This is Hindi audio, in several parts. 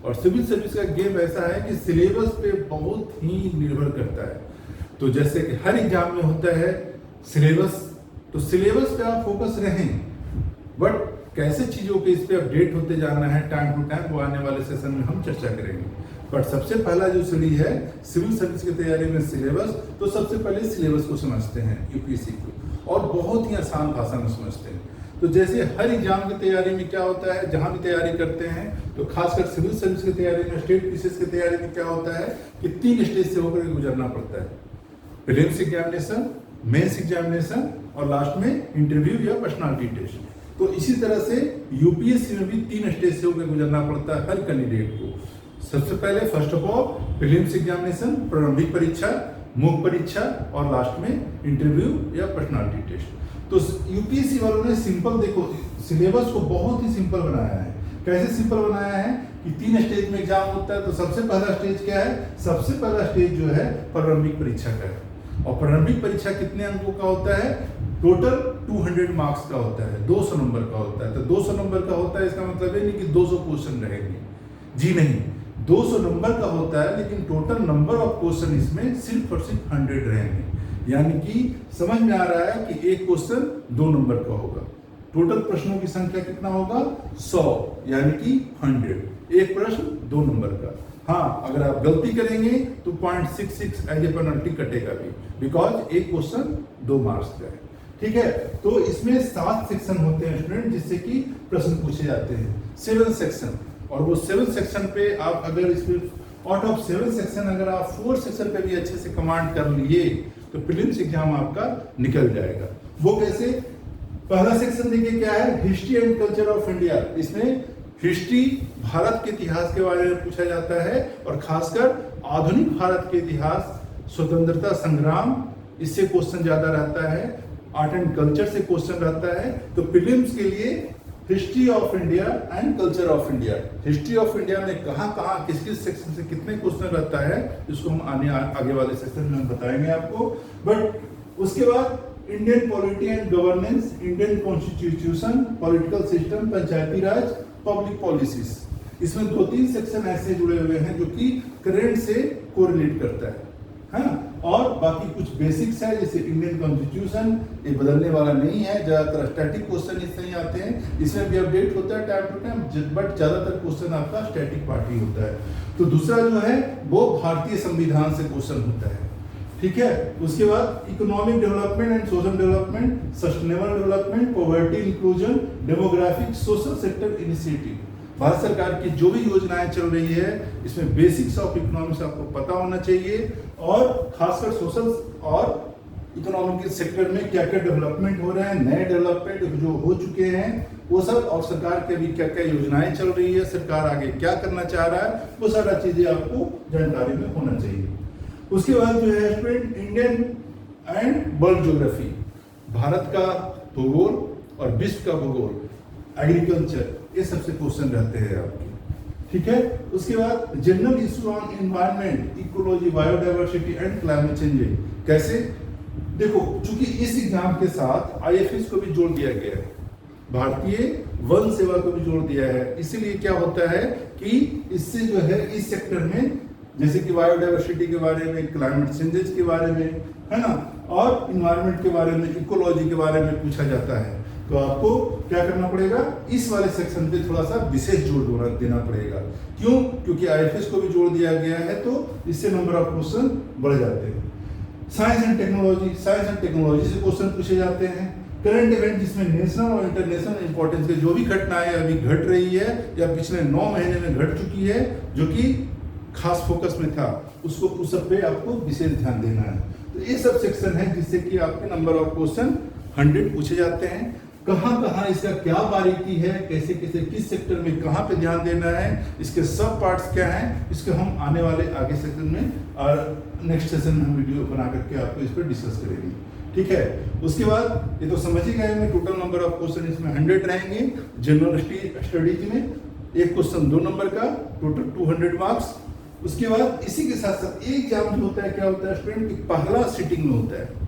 और सिविल सर्विस का गेम ऐसा है कि सिलेबस पे बहुत ही निर्भर करता है। तो जैसे कि हर एग्जाम में होता है सिलेबस, तो सिलेबस पे आप फोकस रहें, बट कैसे चीज़ों के इस पे अपडेट होते जाना है टाइम टू टाइम, वो आने वाले सेशन में हम चर्चा करेंगे। बट सबसे पहला जो सीढ़ी है सिविल सर्विस की तैयारी में सिलेबस, तो सबसे पहले सिलेबस को समझते हैं यूपीएससी को, और बहुत ही आसान भाषा में समझते हैं। तो जैसे हर एग्जाम की तैयारी में क्या होता है, जहाँ भी तैयारी करते हैं, तो खासकर सिविल सर्विस की तैयारी में, स्टेट पीसीएस की तैयारी में क्या होता है कि 3 स्टेज से होकर गुजरना पड़ता है। प्रीलिम्स एग्जामिनेशन, मेंस एग्जामिनेशन और लास्ट में इंटरव्यू या पर्सनालिटी टेस्ट। तो इसी तरह से यूपीएससी में भी 3 स्टेज से होकर गुजरना पड़ता है हर कैंडिडेट को। सबसे पहले first of all prelims examination, प्रारंभिक परीक्षा, मुख्य परीक्षा और लास्ट में इंटरव्यू या पर्सनालिटी टेस्ट। तो यूपीएससी वालों ने सिंपल, देखो सिलेबस को बहुत ही सिंपल बनाया है। कैसे सिंपल बनाया है कि 3 स्टेज में एग्जाम होता है। तो सबसे पहला स्टेज क्या है, सबसे पहला स्टेज जो है प्रारंभिक परीक्षा का है। और प्रारंभिक परीक्षा कितने अंकों का होता है, टोटल 200 मार्क्स का होता है, 200 नंबर का होता है। तो 200 नंबर का होता है, इसका मतलब ये नहीं कि 200 क्वेश्चन रहेंगे, जी नहीं, 200 नंबर का होता है, लेकिन टोटल नंबर ऑफ क्वेश्चन इसमें सिर्फ और सिर्फ 100 रहेंगे। यानी कि समझ में आ रहा है कि एक क्वेश्चन 2 नंबर का होगा। टोटल प्रश्नों की संख्या कितना होगा, 100, यानी कि 100। एक प्रश्न 2 नंबर का। हाँ, अगर आप गलती करेंगे तो 0.66 एज ए पेनल्टी कटेगा भी, बिकॉज एक क्वेश्चन 2 मार्क्स का है। ठीक है, तो इसमें 7 सेक्शन होते हैं स्टूडेंट, जिससे कि प्रश्न पूछे जाते हैं, 7 सेक्शन। और वो 7 सेक्शन पे आप अगर इसमें आउट ऑफ 7 सेक्शन अगर आप 4 सेक्शन पे भी अच्छे से कमांड कर लिए तो प्रीलिम्स एग्जाम आपका निकल जाएगा। वो कैसे, पहला सेक्शन देखिए क्या है, history and culture of India. इसमें हिस्ट्री, भारत के इतिहास के बारे में पूछा जाता है, और खासकर आधुनिक भारत के इतिहास, स्वतंत्रता संग्राम, इससे क्वेश्चन ज्यादा रहता है। आर्ट एंड कल्चर से क्वेश्चन रहता है। तो प्रीलिम्स के लिए history of India and culture of India, history of India में कहाँ कहाँ किस किस सेक्शन से कितने क्वेश्चन रहता है, इसको हम आगे वाले सेक्शन में हम बताएंगे आपको। बट उसके बाद Indian polity and governance, Indian constitution, political system, Panchayati Raj, public policies. इसमें 2-3 सेक्शन ऐसे जुड़े हुए हैं जो कि करंट से कोरिलेट करता है ना। और बाकी कुछ बेसिक्स है, जैसे इंडियन कॉन्स्टिट्यूशन, ये बदलने वाला नहीं है, ज्यादातर स्टैटिक क्वेश्चन इससे ही आते हैं। इसमें भी अपडेट होता है टाइम टू टाइम, बट ज्यादातर क्वेश्चन आपका स्टैटिक पार्ट ही होता है। तो दूसरा जो है वो भारतीय संविधान से क्वेश्चन होता है। ठीक है, उसके बाद economic development and social development, sustainable development, poverty inclusion, demographic social sector initiative. Bharat सरकार की जो भी योजनाएं चल रही है, इसमें बेसिक्स ऑफ इकोनॉमिक्स आपको पता होना चाहिए, और खासकर सोशल और इकोनॉमिक सेक्टर में क्या क्या डेवलपमेंट हो रहे हैं, नए डेवलपमेंट जो हो चुके हैं वो सब, और सरकार के भी क्या क्या योजनाएं चल रही है, सरकार आगे क्या करना चाह रहा है, वो सारा चीजें आपको जानकारी में होना चाहिए। उसके बाद जो है student Indian and world geography, Bharat का भूगोल और विश्व का भूगोल, एग्रीकल्चर, ये सबसे क्वेश्चन रहते हैं आपके। ठीक है, उसके बाद general issue on environment, ecology, biodiversity and climate change. कैसे, देखो चूंकि इस एग्जाम के साथ आईएफएस को भी जोड़ दिया गया है, भारतीय वन सेवा को भी जोड़ दिया है, इसीलिए क्या होता है कि इससे जो है इस सेक्टर में, जैसे कि बायोडाइवर्सिटी के बारे में, क्लाइमेट चेंजेस के बारे में, है ना, और इन्वायरमेंट के बारे में, इकोलॉजी के बारे में पूछा जाता है। तो आपको क्या करना पड़ेगा, इस वाले सेक्शन पे थोड़ा सा विशेष जोर देना पड़ेगा। क्यों, क्योंकि आईएफएस को भी जोड़ दिया गया है, तो इससे नंबर ऑफ क्वेश्चन बढ़ जाते हैं। Science and technology, science and technology से क्वेश्चन पूछे जाते हैं। करंट इवेंट, जिसमें नेशनल और इंटरनेशनल इंपॉर्टेंस के जो भी घटनाएं अभी घट रही है या पिछले 9 महीने में घट चुकी है, जो कि खास फोकस में था, उसको उस सब पे आपको विशेष ध्यान देना है। तो ये सब सेक्शन है जिससे कि आपके नंबर ऑफ क्वेश्चन 100 पूछे जाते हैं। कहाँ कहाँ इसका क्या बारीकी है, कैसे कैसे किस सेक्टर में कहाँ पे ध्यान देना है, इसके सब पार्ट्स क्या हैं, इसके हम आने वाले आगे सेक्शन में और नेक्स्ट सेशन में हम वीडियो बना करके आपको इस पर डिस्कस करेंगे। ठीक है, उसके बाद ये तो समझ ही गए में टोटल नंबर ऑफ क्वेश्चन इसमें 100 रहेंगे। जनरल स्टडीज में एक क्वेश्चन 2 नंबर का, टोटल 200 मार्क्स। उसके बाद इसी के साथ साथ एक एग्जाम जो होता है, क्या होता है स्टूडेंट, कि पहला सिटिंग में होता है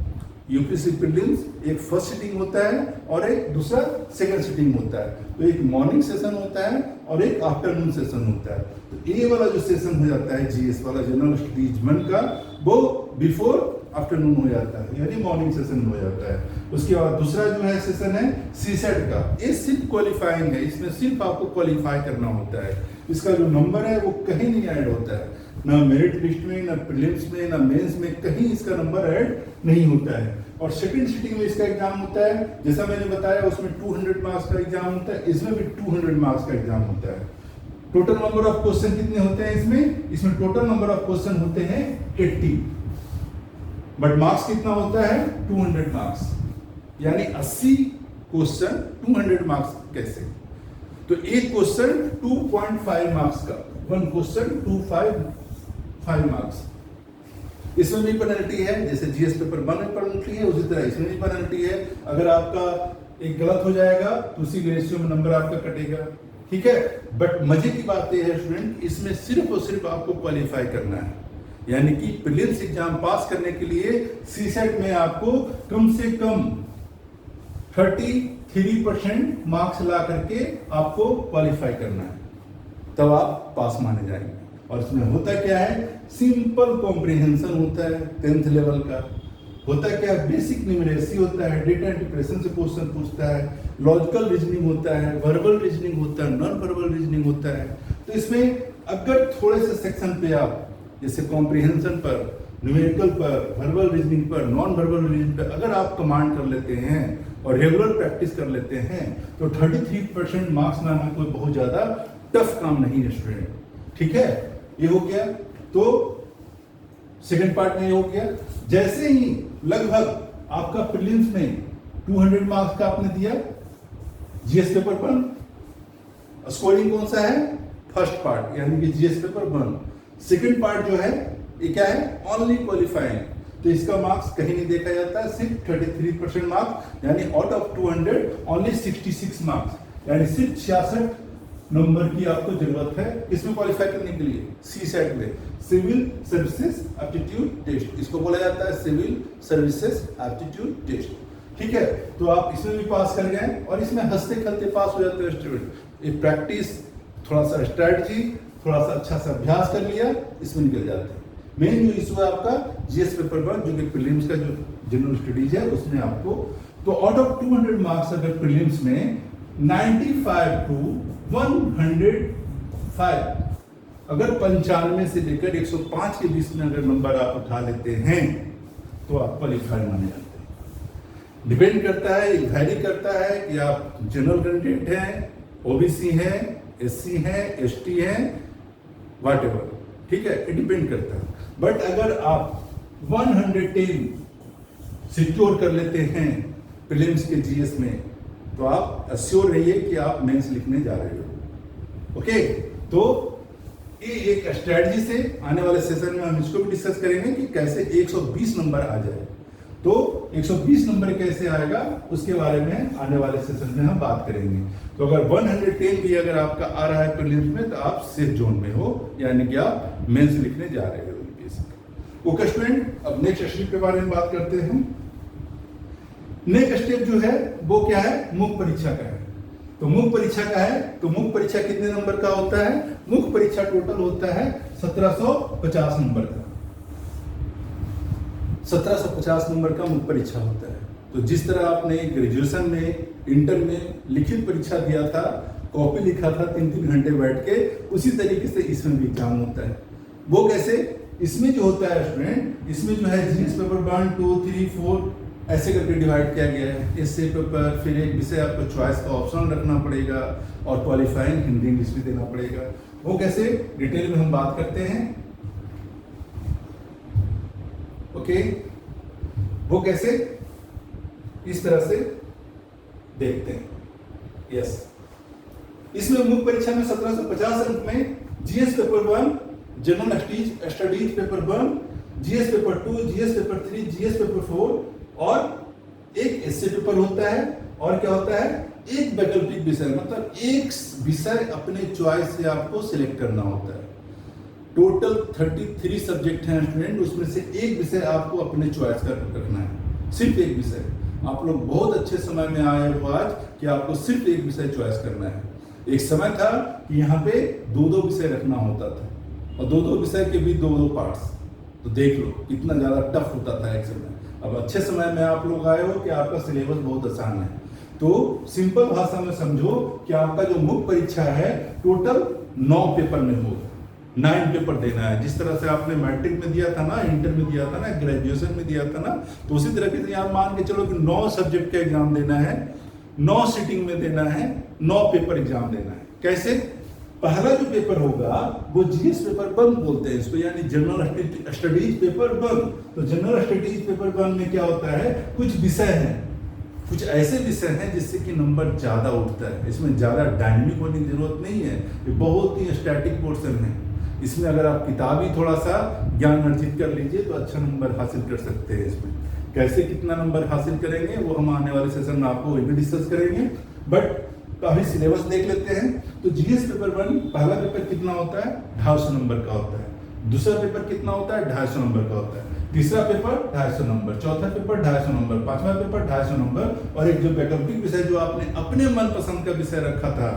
यूपीएससी प्रीलिम्स, एक फर्स्ट सिटिंग होता है और एक दूसरा सेकंड सिटिंग होता है। तो एक मॉर्निंग सेशन होता है और एक आफ्टरनून सेशन होता है। तो ए वाला जो सेशन हो जाता है जीएस वाला जनरल स्टडीज 1 का, वो बिफोर आफ्टरनून हो जाता है, यानी मॉर्निंग सेशन हो जाता है। उसके बाद दूसरा जो है सेशन है सीसेट का, ये सिर्फ क्वालिफाइंग है, इसमें सिर्फ आपको क्वालिफाई करना होता है। इसका जो नंबर है वो कहीं नहीं ऐड होता है, ना मेरिट लिस्ट में, ना प्रीलिम्स में, ना मेंस में, कहीं इसका नंबर ऐड नहीं होता है। और सेकंड सिटिंग में इसका एग्जाम होता है, जैसा मैंने बताया उसमें 200 मार्क्स का एग्जाम होता है, इसमें भी 200 मार्क्स का एग्जाम होता है। टोटल नंबर ऑफ क्वेश्चन कितने होते हैं इसमें टोटल नंबर ऑफ क्वेश्चन होते हैं 80, बट मार्क्स कितना होता है 200 मार्क्स, यानी 80 क्वेश्चन 200 मार्क्स कैसे? तो एक क्वेश्चन 2.5 मार्क्स का, 1 क्वेश्चन 2.5 मार्क्स। इसमें भी पेनल्टी है, जैसे जीएस पेपर 1 में पेनल्टी है, उसी तरह इसमें भी पेनल्टी है। अगर आपका एक गलत हो जाएगा तो उसी रेशियो में नंबर आपका कटेगा, ठीक है। बट मजे की बात यह है स्टूडेंट, इसमें सिर्फ और सिर्फ आपको क्वालिफाई करना है, यानी कि प्रीलिम्स एग्जाम पास करने के लिए सीसेट में आपको कम से कम 33% मार्क्स ला करके आपको क्वालिफाई करना है, तब आप पास माने जाएंगे। और इसमें होता क्या है, सिंपल कॉम्प्रिहेंशन होता है 10th लेवल का, होता क्या है, बेसिक न्यूमेरेसी होता है, डेटा इंटरप्रेशन से क्वेश्चन पूछता है, लॉजिकल रीजनिंग होता है, वर्बल रीजनिंग होता है, नॉन वर्बल रीजनिंग होता है। तो इसमें अगर थोड़े से सेक्शन पे आप जैसे कॉम्प्रिहेंशन पर, न्यूमेरिकल पर, वर्बल रीजनिंग पर, नॉन वर्बल रीजनिंग पर अगर आप कमांड कर लेते हैं और रेगुलर प्रैक्टिस कर लेते हैं तो 33% मार्क्स लाना कोई बहुत ज्यादा टफ काम नहीं है स्टूडेंट, ठीक है। ये हो गया, तो सेकंड पार्ट में ये हो गया। जैसे ही लगभग आपका प्रीलिम्स में 200 मार्क्स का आपने दिया जीएस पेपर पर, स्कोरिंग कौन सा है, फर्स्ट पार्ट यानी कि जीएस पेपर 1। सेकंड पार्ट जो है ये क्या है, ओनली क्वालिफाइंग, तो इसका मार्क्स कहीं नहीं देखा जाता है, सिर्फ 33% मार्क्स, यानी आउट ऑफ 200 ओनली 66 मार्क्स, यानी सिर्फ 66 नंबर की आपको जरूरत है इसमें क्वालिफाई करने के लिए। सी सेट में सिविल सर्विसेज एप्टीट्यूड टेस्ट, इसको बोला जाता है सिविल सर्विसेज एप्टीट्यूड टेस्ट, ठीक है। तो आप इसमें भी पास कर गए और इसमें हंसते खेलते पास हो जाते हैं स्टूडेंट। ये प्रैक्टिस, थोड़ा सा स्ट्रेटजी, थोड़ा सा अच्छा सा अभ्यास कर लिया, इसमें निकल जाते हैं। मेन जो इशू है आपका जीएस पेपर 1 जो कि प्रीलिम्स का जो जनरल स्टडीज है उसमें आपको, तो आउट ऑफ 200 मार्क्स अगर प्रीलिम्स में 95 to 105, अगर 95 से लेकर 105 के बीच में अगर नंबर आप उठा लेते हैं तो आप क्वालिफाई माने जाते हैं। डिपेंड करता है, वैरी करता है कि आप जनरल कैंडिडेट हैं, ओबीसी हैं, एससी हैं, एसटी हैं, व्हाटएवर, ठीक है, ये डिपेंड करता है। बट अगर आप 110 सिक्योर कर लेते हैं प्रीलिम्स के जीएस में तो आप अश्योर रहिए कि आप मेंस लिखने जा रहे हो, ओके। तो ये एक स्ट्रेटजी से आने वाले सेशन में हम इसको भी डिस्कस करेंगे कि कैसे 120 नंबर आ जाए। तो 120 नंबर कैसे आएगा उसके बारे में आने वाले सेशन में हम बात करेंगे। तो अगर 110 भी अगर आपका आ रहा है प्रीलिम्स में तो आप सेफ जोन में हो, यानी कि आप मेंस लिखने जा रहे हो। ओके स्टूडेंट, अब नेक्स्ट स्टेप के बारे में बात करते हैं। नेक्स्ट स्टेप जो है वो क्या है, मुख्य परीक्षा का है। तो मुख्य परीक्षा का है, तो मुख्य परीक्षा कितने नंबर का होता है, मुख्य परीक्षा टोटल होता है 1750 नंबर का, 1750 नंबर का मुख्य परीक्षा होता है। तो जिस तरह आपने ग्रेजुएशन में, इंटर में लिखित परीक्षा दिया था, कॉपी लिखा था 3-3 घंटे बैठ के, उसी तरीके से इसमें भी एग्जाम होता है। वो कैसे, इसमें जो होता है स्टूडेंट, इसमें जो है जीएस पेपर 1, 2, 3, 4 ऐसे करके डिवाइड किया गया है। एसए पेपर, फिर एक विषय आपको चॉइस का ऑप्शन रखना पड़ेगा और क्वालिफाइंग हिंदी इंग्लिश भी देना पड़ेगा। वो कैसे, डिटेल में हम बात करते हैं, ओके। वो कैसे, इस तरह से देखते हैं, यस। इसमें मुख्य परीक्षा में 1750 अंक में GS paper 1, general studies paper 1, GS paper 2, GS paper 3, GS paper 4 और एक एसए पेपर होता है। और क्या होता है, एक वैकल्पिक विषय, मतलब एक विषय अपने चॉइस से आपको सिलेक्ट करना होता है। टोटल 33 सब्जेक्ट हैं स्टूडेंट, उसमें से एक विषय आपको अपने चॉइस का रखना है, सिर्फ एक विषय। आप लोग बहुत अच्छे समय में आए हो आज कि आपको सिर्फ एक विषय चॉइस करना है। एक समय था कि यहाँ पे 2-2 विषय रखना होता था और 2-2 विषय के भी 2-2 पार्ट्स। तो देख लो कितना ज़्यादा टफ होता था एक समय। अब अच्छे समय में आप लोग आए हो कि आपका सिलेबस बहुत आसान है। तो सिंपल भाषा में समझो कि आपका जो मुख्य परीक्षा है टोटल 9 पेपर में होगा, 9 पेपर देना है। जिस तरह से आपने मैट्रिक में दिया था ना, इंटर में दिया था ना, ग्रेजुएशन में दिया था ना, तो उसी तरीके से यहाँ मान के चलो कि 9 सब्जेक्ट का एग्जाम देना है, 9 सीटिंग में देना है, 9 पेपर एग्जाम देना है। कैसे? पहला जो पेपर होगा वो जीएस पेपर 1 बोलते हैं इसको, यानी जनरल स्टडीज पेपर 1। तो जनरल स्टडीज पेपर 1 में क्या होता है, कुछ विषय हैं, कुछ ऐसे विषय हैं जिससे कि नंबर ज्यादा उठता है। इसमें ज्यादा डायनेमिक होने की जरूरत नहीं है, ये बहुत ही स्टैटिक पोर्शन है। इसमें अगर आप किताबी थोड़ा सा ज्ञान अर्जित कर लीजिए तो अच्छा नंबर हासिल कर सकते हैं। इसमें कैसे कितना नंबर हासिल करेंगे वो हम आने वाले सेशन में आपको डिस्कस करेंगे, बट तो अभी सिलेबस देख लेते हैं। तो जीएस पेपर 1 पहला पेपर कितना होता है, 250 नंबर का होता है। दूसरा पेपर कितना होता है, 250 नंबर का होता है। तीसरा पेपर 250 नंबर, चौथा पेपर 250 नंबर, पांचवा पेपर 250 नंबर, और एक जो वैकल्पिक विषय जो आपने अपने मनपसंद का विषय रखा था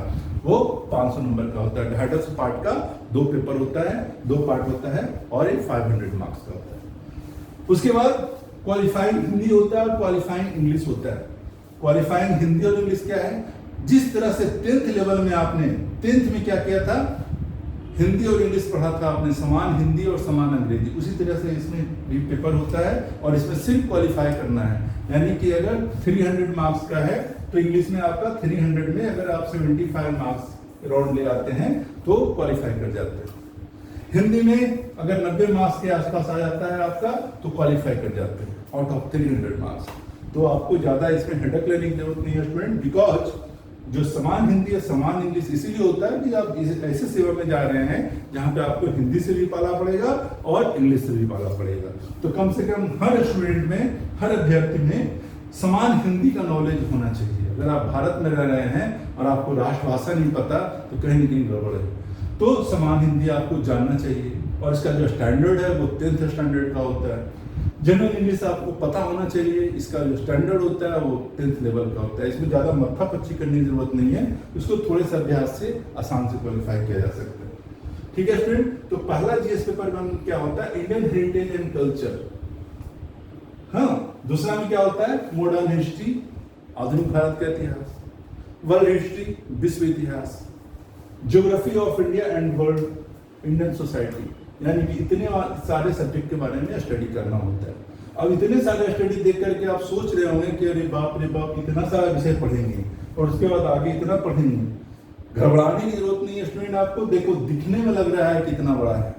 वो 500 नंबर का होता है। 250 पार्ट का 2 पेपर होता है, 2 पार्ट होता है, और एक 500 मार्क्स का होता है। उसके बाद क्वालिफाइंग हिंदी होता है और क्वालिफाइंग इंग्लिश होता है। क्वालिफाइंग हिंदी और इंग्लिश क्या है, जिस तरह से 10th लेवल में आपने 10th में क्या किया था, हिंदी और इंग्लिश पढ़ा था आपने, समान हिंदी और समान अंग्रेजी, उसी तरह से इसमें भी पेपर होता है और इसमें सिर्फ क्वालिफाई करना है। यानी कि अगर 300 मार्क्स का है तो इंग्लिश में आपका 300 में अगर आप 75 मार्क्स राउंड ले आते हैं तो क्वालिफाई कर जाते हैं। हिंदी में अगर 90 मार्क्स के आसपास आ जाता है आपका तो क्वालिफाई कर जाते हैं आउट ऑफ 300 मार्क्स। तो आपको ज्यादा इसमें हेडक लेने की जरूरत नहीं है स्टूडेंट, बिकॉज जो समान हिंदी या समान इंग्लिश इसीलिए होता है कि आप ऐसे सेवा में जा रहे हैं जहां पे आपको हिंदी से भी पाला पड़ेगा और इंग्लिश से भी पाला पड़ेगा। तो कम से कम हर स्टूडेंट में, हर अभ्यर्थी में समान हिंदी का नॉलेज होना चाहिए। अगर आप भारत में रह रहे हैं और आपको राष्ट्रभाषा नहीं पता तो कहीं ना कहीं गड़बड़ है। तो समान हिंदी आपको जानना चाहिए और इसका जो स्टैंडर्ड है वो 10th स्टैंडर्ड का होता है। जनरल इंग्लिश आपको पता होना चाहिए, इसका जो स्टैंडर्ड होता है वो 10th लेवल का होता है। इसमें ज़्यादा मत्था पच्ची करने की जरूरत नहीं है, इसको थोड़े से अभ्यास से आसान से क्वालिफाई किया जा सकता है। ठीक है स्टूडेंट, तो पहला जीएस पेपर में क्या होता है, इंडियन हेरिटेज एंड कल्चर। हाँ, दूसरा में क्या होता है, मॉडर्न हिस्ट्री, आधुनिक भारत का इतिहास, वर्ल्ड हिस्ट्री, विश्व इतिहास, geography of India and world, Indian society. यानी कि इतने सारे सब्जेक्ट के बारे में स्टडी करना होता है। अब इतने सारे स्टडी देख करके आप सोच रहे होंगे कि अरे बाप रे बाप, इतना सारा विषय पढ़ेंगे और उसके बाद आगे इतना पढ़ेंगे। घबराने की जरूरत नहीं है स्टूडेंट, आपको देखो दिखने में लग रहा है कितना बड़ा है।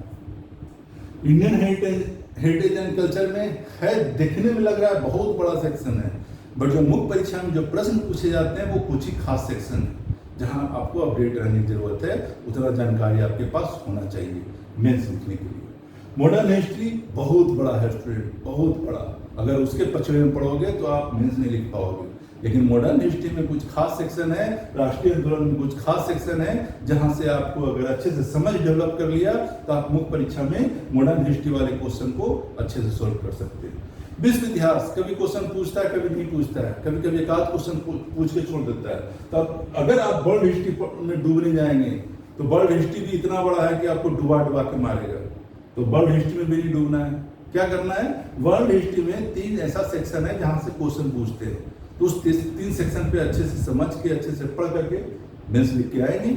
इंडियन हेरिटेज एंड कल्चर में है, दिखने में लग रहा है बहुत बड़ा सेक्शन है, बट जो मुख्य परीक्षा में जो प्रश्न पूछे जाते हैं वो कुछ ही खास सेक्शन है जहां आपको अपडेट रहने की जरूरत है। उतना जानकारी आपके पास होना चाहिए मेंस लिखने के लिए। मॉडर्न हिस्ट्री बहुत बड़ा है स्टूडेंट, बहुत बड़ा। अगर उसके पछड़े में पढ़ोगे तो आप मेंस नहीं लिख पाओगे। लेकिन मॉडर्न हिस्ट्री में कुछ खास सेक्शन है, राष्ट्रीय आंदोलन में कुछ खास सेक्शन है, जहां से आपको अगर अच्छे से समझ डेवलप कर लिया तो आप मुख्य परीक्षा में मॉडर्न हिस्ट्री वाले क्वेश्चन को अच्छे से सोल्व कर सकते हैं। विश्व इतिहास कभी क्वेश्चन पूछता है, कभी नहीं पूछता है, कभी कभी एक आध क्वेश्चन पूछ के छोड़ देता है। तो अगर आप वर्ल्ड हिस्ट्री में डूबने जाएंगे तो वर्ल्ड हिस्ट्री भी इतना बड़ा है कि आपको डुबा डुबा के मारेगा। तो वर्ल्ड हिस्ट्री में भी नहीं डूबना है। क्या करना है, वर्ल्ड हिस्ट्री में 3 ऐसा सेक्शन है जहां से क्वेश्चन पूछते हैं, तो उस 3 सेक्शन पे अच्छे से समझ के, अच्छे से पढ़ करके मेंस लिख के आएंगे।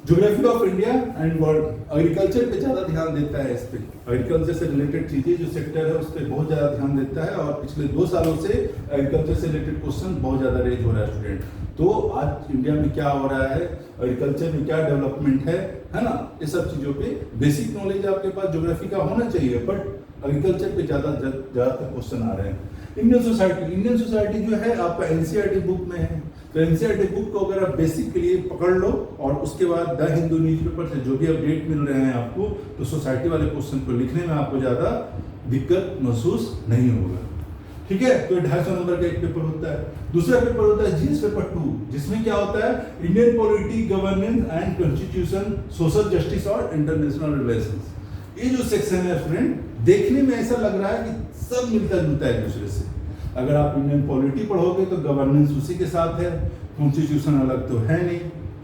Geography of India and world, agriculture पे ज्यादा ध्यान देता है। इस पे एग्रीकल्चर से रिलेटेड चीजें जो सेक्टर है उस पर बहुत ज्यादा ध्यान देता है और पिछले 2 सालों से एग्रीकल्चर से रिलेटेड क्वेश्चन बहुत ज्यादा रेज हो रहा है स्टूडेंट। तो आज इंडिया में क्या हो रहा है, एग्रीकल्चर में क्या डेवलपमेंट है ना, ये सब चीजों पे बेसिक नॉलेज आपके पास ज्योग्राफी का होना चाहिए, बट एग्रीकल्चर पे ज्यादातर क्वेश्चन आ रहे हैं। इंडियन सोसाइटी जो है आपका एनसीईआरटी बुक में है, तो एनसीईआरटी बुक को अगर आप बेसिक के लिए पकड़ लो और उसके बाद द हिंदू न्यूज़पेपर से जो भी अपडेट मिल रहे हैं आपको, तो सोसाइटी वाले क्वेश्चन को लिखने में आपको ज्यादा दिक्कत महसूस नहीं होगा। ठीक है, तो 250 नंबर का एक पेपर होता है। दूसरा पेपर होता है जीएस पेपर 2, जिसमें क्या होता है, Indian polity, governance and constitution, social justice और इंटरनेशनल रिलेशंस। ये जो सेक्शन है स्टूडेंट, देखने में ऐसा लग रहा है कि सब मिलता जुलता है एक दूसरे से। अगर आप इंडियन पॉलिटी पढ़ोगे तो गवर्नेंस उसी के साथ है, कॉन्स्टिट्यूशन अलग तो है नहीं,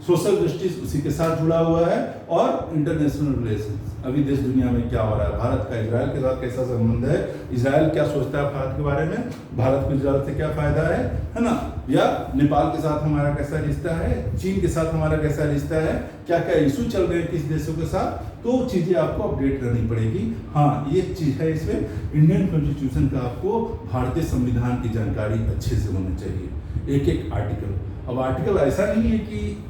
सोशल जस्टिस उसी के साथ जुड़ा हुआ है, और इंटरनेशनल रिलेशंस, अभी देश दुनिया में क्या हो रहा है, भारत का इजराइल के साथ कैसा संबंध है, इजराइल क्या सोचता है भारत के बारे में, भारत को इजराइल से क्या फायदा है ना, या नेपाल के साथ हमारा कैसा रिश्ता है, चीन के साथ हमारा कैसा रिश्ता है, क्या क्या इशू चल रहे हैं किस देशों के साथ, तो चीजें आपको अपडेट करनी पड़ेगी। हाँ, ये चीज है इसमें, इंडियन कॉन्स्टिट्यूशन का आपको भारतीय संविधान की जानकारी अच्छे से होनी चाहिए, एक एक आर्टिकल। अब आर्टिकल ऐसा नहीं है कि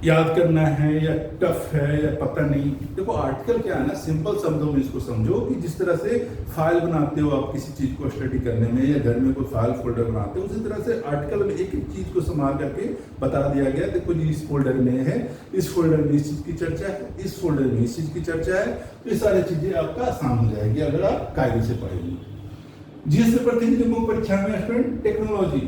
याद करना है या टफ है या पता नहीं। देखो आर्टिकल क्या है ना, सिंपल शब्दों में इसको समझो कि जिस तरह से फाइल बनाते हो आप किसी चीज को स्टडी करने में, या घर में कोई फाइल फोल्डर बनाते हो, उसी तरह से आर्टिकल में एक एक चीज को संभाल करके बता दिया गया। देखो जी इस फोल्डर में है, इस फोल्डर में इस चीज की चर्चा है, इस फोल्डर में इस चीज की चर्चा है, तो ये सारी चीजें आपका आसान हो जाएगी अगर आप कायदे से पढ़ेंगे। जीएस पेपर 3 की मुख्य परीक्षा में स्टूडेंट टेक्नोलॉजी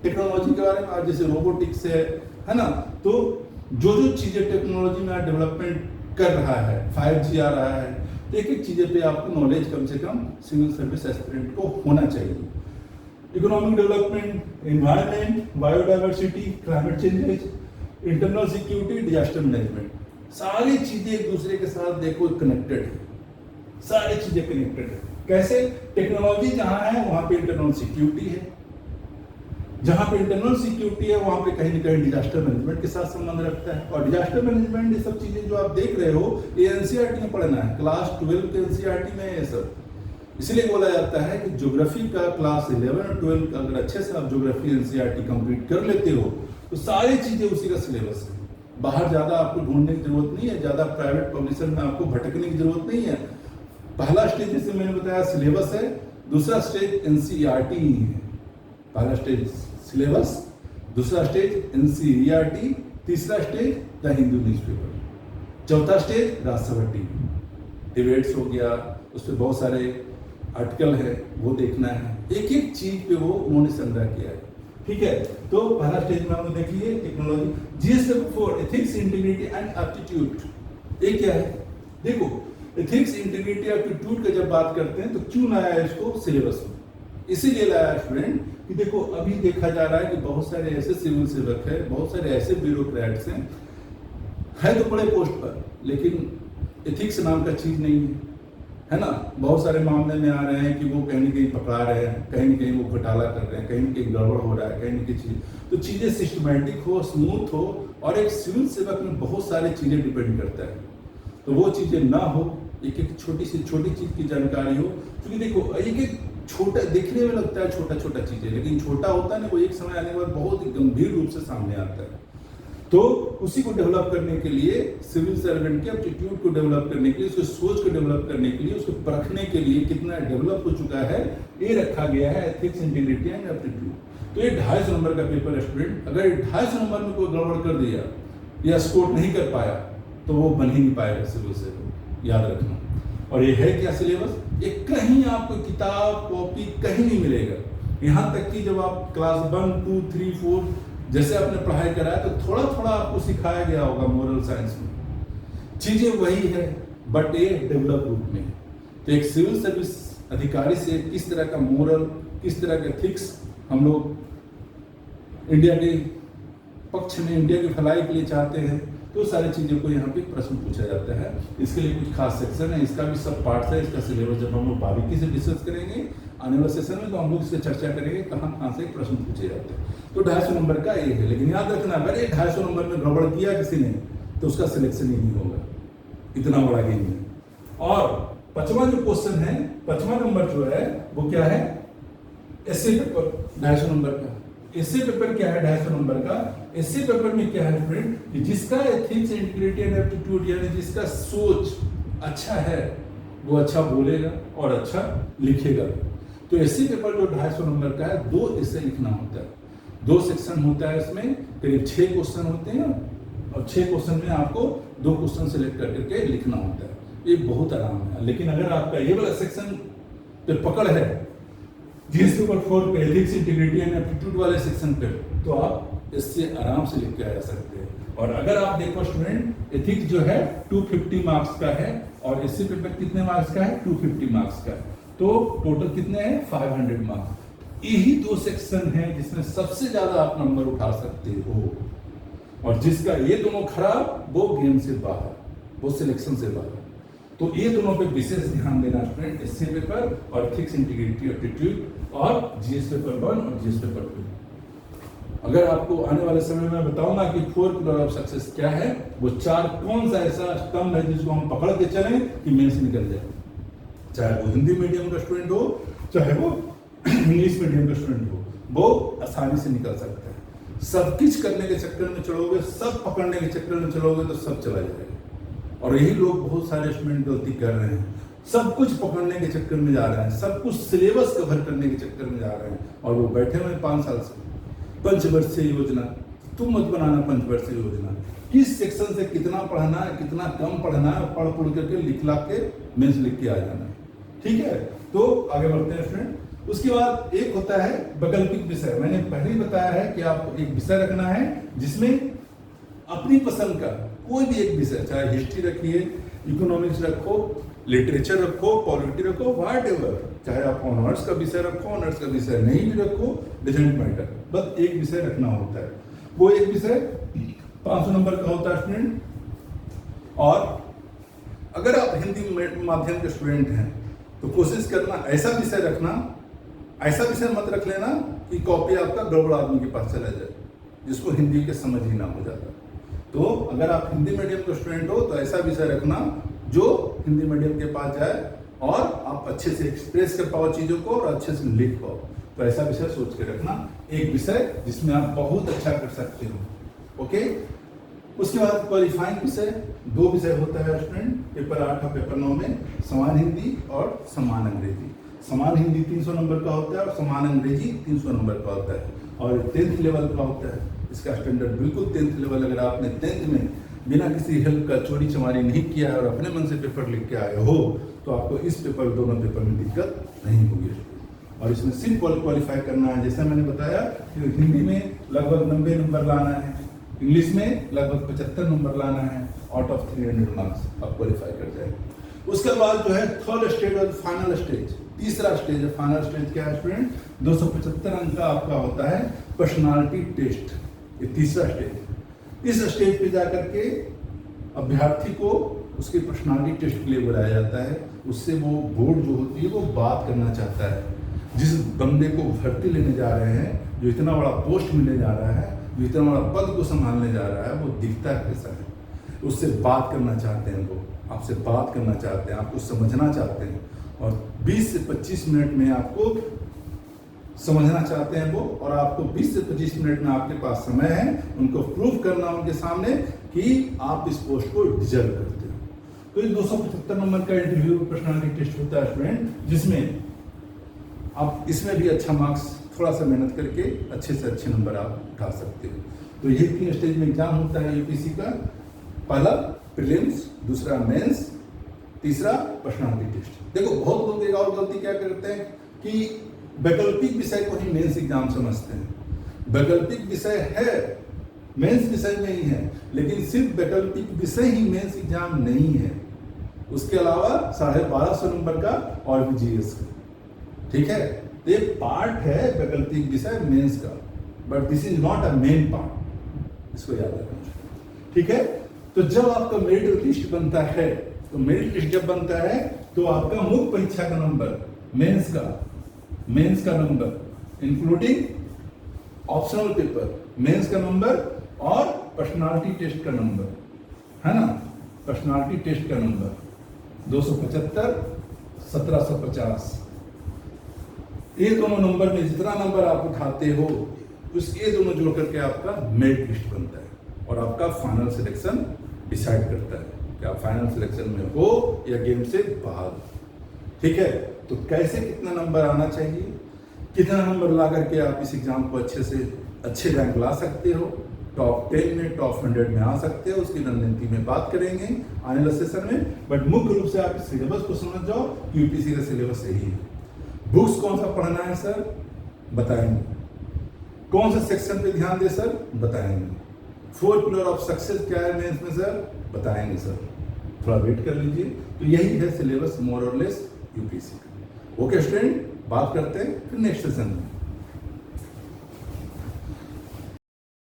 के बारे में, आज जैसे रोबोटिक्स है ना, तो जो चीजें टेक्नोलॉजी में डेवलपमेंट कर रहा है, 5G आ रहा है, तो एक एक चीजें पे आपको नॉलेज कम से कम सिविल सर्विस एस्पिरेंट को होना चाहिए। Economic development, environment, biodiversity, climate changes, internal security, disaster management, सारी चीजें एक दूसरे के साथ देखो कनेक्टेड है, सारी चीजें कनेक्टेड है। कैसे? टेक्नोलॉजी जहां है वहां पे इंटरनल सिक्योरिटी है, जहां पे इंटरनल सिक्योरिटी है वहां पे कहीं ना कहीं डिजास्टर मैनेजमेंट के साथ संबंध रखता है। और डिजास्टर मैनेजमेंट ये सब चीजें जो आप देख रहे हो, ये एनसीईआरटी में पढ़ना है, क्लास 12 के एनसीईआरटी में ये सब। इसलिए बोला जाता है कि ज्योग्राफी का क्लास 11 और 12 का अगर अच्छे से आप ज्योग्राफी एनसीईआरटी कंप्लीट कर लेते हो तो सारी चीजें उसी का सिलेबस है। बाहर ज्यादा आपको ढूंढने की जरूरत नहीं है, ज्यादा प्राइवेट पब्लिशर में आपको भटकने की जरूरत नहीं है। पहला स्टेज जैसे मैंने बताया सिलेबस है, दूसरा स्टेज एनसीईआरटी है। पहला स्टेज सिलेबस, दूसरा स्टेज एनसीईआरटी, तीसरा स्टेज द हिंदू न्यूज़पेपर, चौथा स्टेज राज्यसभा टीवी, डिबेट्स हो गया, उस पर बहुत सारे आर्टिकल है वो देखना है, एक एक चीज पे वो उन्होंने संग्रह किया है। ठीक है, तो पहला स्टेज में आपने देख लिए technology. GS paper 4 ethics, integrity and aptitude, ये क्या है? देखो एथिक्स, इंटीग्रिटी, एप्टीट्यूड का जब बात करते हैं तो क्यों लाया है इसको सिलेबस में? इसीलिए लाया स्टूडेंट कि देखो अभी देखा जा रहा है कि बहुत सारे ऐसे सिविल सेवक है, बहुत सारे ऐसे ब्यूरोक्रेट्स हैं, है तो बड़े पोस्ट पर, लेकिन एथिक्स नाम का चीज नहीं है ना। बहुत सारे मामले में आ रहे हैं कि वो कहीं न कहीं पकड़ा रहे हैं, कहीं न कहीं वो घोटाला कर रहे हैं, कहीं न कहीं गड़बड़ हो रहा है, कहीं न कहीं चीज, तो चीजें सिस्टमैटिक हो, स्मूथ हो, और एक सिविल सेवक में बहुत सारी चीजें डिपेंड करता है, तो वो चीजें ना हो, एक एक छोटी सी छोटी चीज की जानकारी हो। क्योंकि देखो एक एक छोटा देखने में लगता है छोटा छोटा चीजें, लेकिन छोटा होता है ना वो एक समय आने के बाद बहुत गंभीर रूप से सामने आता है। तो उसी को डेवलप करने के लिए, सिविल सर्वेंट के एप्टीट्यूड को डेवलप करने के लिए, उसकी सोच को डेवलप करने के लिए, उसको परखने के लिए कितना डेवलप हो चुका है, ये रखा गया है एथिक्स, इंटीग्रिटी एंड एप्टीट्यूड। तो ये 250 नंबर का पेपर स्टूडेंट, अगर 250 नंबर में कोई गड़बड़ कर दिया या स्कोर नहीं कर पाया तो वो बन ही नहीं पाएगा सिविल सर्वेंट, याद रखना। और ये है क्या सिलेबस? ये कहीं आपको किताब कॉपी कहीं नहीं मिलेगा। यहाँ तक कि जब आप क्लास 1, 2, 3, 4 जैसे आपने पढ़ाई कराया तो थोड़ा थोड़ा आपको सिखाया गया होगा मोरल साइंस में, चीजें वही है बट ये डेवलप रूप में। तो एक सिविल सर्विस अधिकारी से किस तरह का मोरल, किस तरह का एथिक्स हम लोग इंडिया के पक्ष में, इंडिया की भलाई के लिए चाहते हैं, तो सारी चीज़ों को यहाँ पे प्रश्न पूछा जाता है। इसके लिए कुछ खास सेक्शन है, इसका भी सब पार्ट्स है। इसका सिलेबस जब हम लोग बारीकी से डिस्कस करेंगे आने वाले सेशन में, तो हम लोग इससे चर्चा करेंगे कहाँ से प्रश्न पूछे जाते हैं। तो 250 नंबर का ये है, लेकिन याद रखना अगर ये 250 नंबर में गड़बड़ किया किसी ने तो उसका सिलेक्शन ही नहीं होगा, इतना बड़ा गेम है। और 5वां जो क्वेश्चन है, 5वां नंबर जो है वो क्या है? एसए पेपर 250 नंबर का। एसए पेपर क्या है 250 नंबर का? एसए पेपर में क्या है फ्रेंड कि जिसका एथिक्स, इंटीग्रिटी एंड एप्टीट्यूड, यानी जिसका सोच अच्छा है वो अच्छा बोलेगा और अच्छा लिखेगा। तो एसए पेपर जो 250 नंबर का है, 2 एसए लिखना होता है, 2 सेक्शन होता है, इसमें करीब 6 क्वेश्चन होते हैं, और 6 क्वेश्चन में आपको 2 क्वेश्चन सेलेक्ट करके लिखना होता है। ये बहुत आराम है। लेकिन अगर आपका ये वाला सेक्शन पे पकड़ है, जीएस पेपर 4 पे एथिक्स, इंटीग्रिटी एंड एप्टीट्यूड वाले सेक्शन पे, तो आप इससे आराम से लिख के आ सकते हैं। और अगर आप देखो स्टूडेंट, एथिक्स जो है 250 मार्क्स का है, और एसए पेपर कितने मार्क्स का है? 250 मार्क्स का। तो टोटल कितने हैं? 500 मार्क्स। यही 2 सेक्शन है जिसमें सबसे ज्यादा आप नंबर उठा सकते हो। और जिसका ये दोनों खराब वो गेम से बाहर, वो सिलेक्शन से बाहर। तो ये दोनों पे विशेष ध्यान देना स्टूडेंट, एसए पेपर और एथिक्स इंटीग्रिटी एप्टीट्यूड और जीएस पेपर 1 और जीएस पेपर 2। अगर आपको आने वाले समय में बताऊंगा कि 4 पिलर ऑफ सक्सेस क्या है, वो 4 कौन सा ऐसा स्तंभ है जिसको हम पकड़ के चलें कि मेंस निकल जाए, चाहे वो हिंदी मीडियम का स्टूडेंट हो चाहे वो इंग्लिश मीडियम का स्टूडेंट हो, वो आसानी से निकल सकता है। सब कुछ करने के चक्कर में चलोगे, सब पकड़ने के चक्कर में चलोगे तो सब चला जाएगा। और यही लोग बहुत सारे स्टूडेंट गलती कर रहे हैं, सब कुछ पकड़ने के चक्कर में जा रहे हैं, सब कुछ सिलेबस कवर करने के चक्कर में जा रहे हैं, और वो बैठे हुए 5 साल से। पंचवर्षीय योजना, तुम मत बनाना पंचवर्षीय योजना, किस सेक्शन से कितना पढ़ना है, कितना कम पढ़ना है, पढ़ करके लिख ला के मेंस लिख के आ जाना है। ठीक है, तो आगे बढ़ते हैं स्टूडेंट। उसके बाद एक होता है वैकल्पिक विषय। मैंने पहले ही बताया है कि आपको एक विषय रखना है जिसमें अपनी पसंद का कोई भी एक विषय, चाहे हिस्ट्री रखिए, इकोनॉमिक्स रखो, लिटरेचर रखो, पॉलिटी रखो, व्हाटएवर, चाहे आप ऑनर्स का विषय रखो, ऑनर्स का विषय नहीं भी रखो, डजंट मैटर, बस एक विषय रखना होता है। वो एक विषय 500 नंबर का होता है स्टूडेंट। और अगर आप हिंदी माध्यम के स्टूडेंट हैं तो कोशिश करना ऐसा विषय रखना, ऐसा विषय मत रख लेना कि कॉपी आपका गड़बड़ आदमी के पास चला जाए जिसको हिंदी के समझ ही ना हो जाता। तो अगर आप हिंदी मीडियम के स्टूडेंट हो तो ऐसा विषय रखना जो हिंदी मीडियम के पास जाए और आप अच्छे से एक्सप्रेस कर पाओ चीज़ों को और अच्छे से लिख पाओ। तो ऐसा विषय सोच के रखना, एक विषय जिसमें आप बहुत अच्छा कर सकते हो। ओके, उसके बाद क्वालिफाइंग विषय 2 विषय होता है स्टूडेंट, पेपर 8 और पेपर 9 में, समान हिंदी और समान अंग्रेजी। समान हिंदी 300 नंबर का होता है और समान अंग्रेजी 300 नंबर का होता है, और 10th लेवल का होता है। इसका स्टैंडर्ड बिल्कुल 10th लेवल। अगर आपने 10th में बिना किसी हेल्प का चोरी चमारी नहीं किया है और अपने मन से पेपर लिख के आए हो तो आपको इस पेपर, दोनों पेपर में दिक्कत नहीं होगी। और इसमें सिर्फ क्वालिफाई करना है, जैसे मैंने बताया कि हिंदी में लगभग 90 नंबर लाना है, इंग्लिश में लगभग 75 नंबर लाना है, आउट ऑफ 300 मार्क्स आप क्वालिफाई कर जाएंगे। उसके बाद जो है थर्ड स्टेज और फाइनल स्टेज, तीसरा स्टेज है। फाइनल स्टेज क्या है स्टूडेंट? 275 अंक का आपका होता है पर्सनालिटी टेस्ट, ये तीसरा स्टेज। इस स्टेज पे जाकर के अभ्यर्थी को उसकी पर्सनालिटी टेस्ट के लिए बुलाया जाता है। उससे वो बोर्ड जो होती है वो बात करना चाहता है, जिस बंदे को भर्ती लेने जा रहे हैं, जो इतना बड़ा पोस्ट मिलने जा रहा है, जो इतना बड़ा पद को संभालने जा रहा है, वो दिखता कैसा है, उससे बात करना चाहते हैं, वो आपसे बात करना चाहते हैं, आपको समझना चाहते हैं, और 20 से 25 मिनट में आपको समझना चाहते हैं वो, और आपको 20 से 25 मिनट में आपके पास समय है उनको प्रूव करना उनके सामने कि आप इस पोस्ट को डिजर्व करते हो। तो ये 275 नंबर का इंटरव्यू पर्सनालिटी टेस्ट होता है स्टूडेंट, जिसमें आप इसमें भी अच्छा मार्क्स, थोड़ा सा मेहनत करके अच्छे से अच्छे नंबर आप उठा सकते हो। तो ये 3 स्टेज में एग्जाम होता है यूपीएससी का। पहला प्रीलिम्स, दूसरा मेंस, तीसरा पर्सनालिटी टेस्ट। देखो बहुत लोग एक और गलती क्या करते हैं कि वैकल्पिक विषय को ही मेंस एग्जाम समझते हैं। वैकल्पिक विषय है, मेंस विषय में ही है, लेकिन सिर्फ वैकल्पिक विषय ही मेंस एग्जाम नहीं है, उसके अलावा 1250 नंबर का और भी जीएस का। ठीक है, तो ये पार्ट है वैकल्पिक विषय मेंस का, but this is not a main part, इसको याद रखना। ठीक है, तो जब आपका मेरिट लिस्ट बनता है, तो मेरिट लिस्ट जब बनता है तो आपका मुख्य परीक्षा का नंबर, मेंस का number including optional paper, mains का नंबर और पर्सनालिटी टेस्ट का नंबर है ना, पर्सनालिटी टेस्ट का नंबर 275, 1750, ये दोनों नंबर में जितना नंबर आप उठाते हो उस ये दोनों जोड़ करके आपका मेरिट लिस्ट बनता है, और आपका फाइनल सिलेक्शन डिसाइड करता है कि आप फाइनल सिलेक्शन में हो या गेम से बाहर। ठीक है, तो कैसे कितना नंबर आना चाहिए, कितना नंबर ला करके आप इस एग्जाम को अच्छे रैंक ला सकते हो, टॉप 10 में, टॉप 100 में आ सकते हो, उसकी रणनीति में बात करेंगे आने वाले सेशन में। बट मुख्य रूप से आप इस सिलेबस को समझ जाओ, यूपीएससी का सिलेबस यही है। बुक्स कौन सा पढ़ना है सर, बताएंगे। कौन सा सेक्शन पे ध्यान दे सर, बताएंगे। 4 पिलर ऑफ सक्सेस क्या है मेंस में सर, बताएंगे सर, थोड़ा वेट कर लीजिए। तो यही है सिलेबस मोर और लेस यूपीएससी का। ओके स्टूडेंट, बात करते हैं फिर नेक्स्ट सेशन में।